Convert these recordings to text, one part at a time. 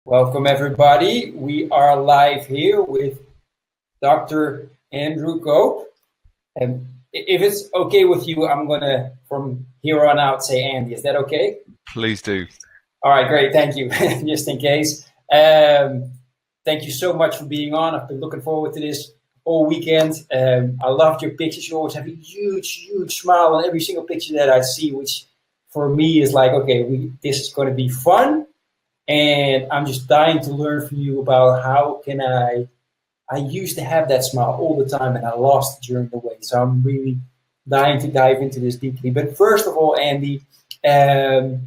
Welcome, everybody. We are live here with Dr. Andrew Cope. And if it's okay with you, I'm going to, from here on out, say Andy. Is that okay? Please do. All right, great. Thank you. Just in case. Thank you so much for being on. I've been looking forward to this all weekend. I loved your pictures. You always have a huge, huge smile on every single picture that I see, which for me is like, okay, this is going to be fun. And I'm just dying to learn from you about how can I used to have that smile all the time and I lost it during the way. So I'm really dying to dive into this deeply. But first of all, Andy, tell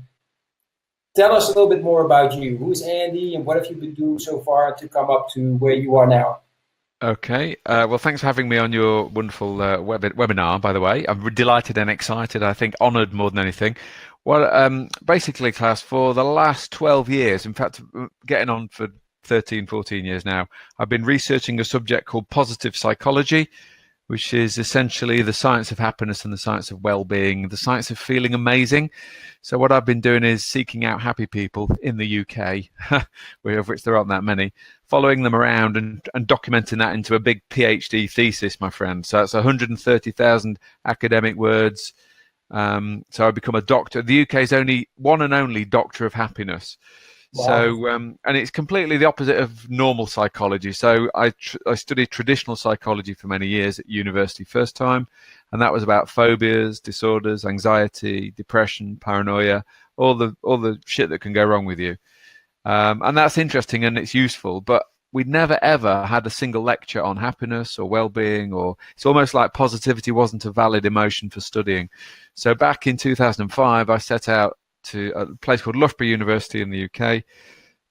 us a little bit more about you. Who's Andy and what have you been doing so far to come up to where you are now? Okay. Well, thanks for having me on your wonderful webinar, by the way. I'm delighted and excited, I think honored more than anything. Well, basically, class, for the last 12 years, in fact, getting on for 13, 14 years now, I've been researching a subject called positive psychology, which is essentially the science of happiness and the science of well-being, the science of feeling amazing. So what I've been doing is seeking out happy people in the UK, of which there aren't that many, following them around and documenting that into a big PhD thesis, my friend. So it's 130,000 academic words. So I become a doctor. The UK's only one and only doctor of happiness. Wow. So, and it's completely the opposite of normal psychology. So I studied traditional psychology for many years at university first time, and that was about phobias, disorders, anxiety, depression, paranoia, all the shit that can go wrong with you. And that's interesting and it's useful, but we'd never ever had a single lecture on happiness or well-being, or it's almost like positivity wasn't a valid emotion for studying. So back in 2005, I set out to a place called Loughborough University in the UK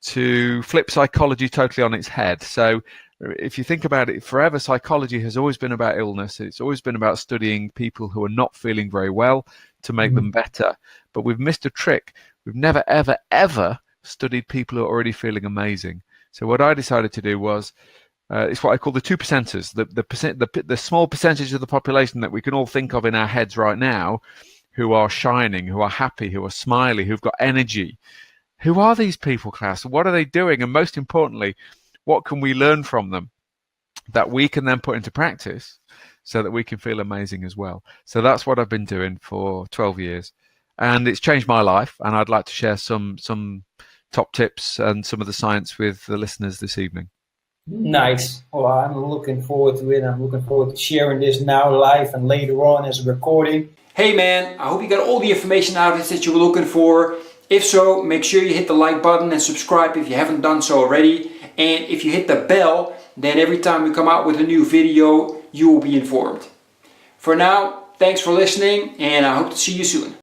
to flip psychology totally on its head. So if you think about it, forever psychology has always been about illness. It's always been about studying people who are not feeling very well to make them better. But we've missed a trick. We've never, ever, ever studied people who are already feeling amazing. So what I decided to do was, it's what I call the 2%ers, the small percentage of the population that we can all think of in our heads right now, who are shining, who are happy, who are smiley, who've got energy. Who are these people, class? What are they doing? And most importantly, what can we learn from them that we can then put into practice so that we can feel amazing as well? So that's what I've been doing for 12 years. And it's changed my life. And I'd like to share some top tips and some of the science with the listeners this evening. Nice. Well, I'm looking forward to it. I'm looking forward to sharing this now live and later on as a recording. Hey man, I hope you got all the information out of this that you were looking for. If so, make sure you hit the like button and subscribe if you haven't done so already. And if you hit the bell, then every time we come out with a new video, you will be informed. For now, thanks for listening and I hope to see you soon.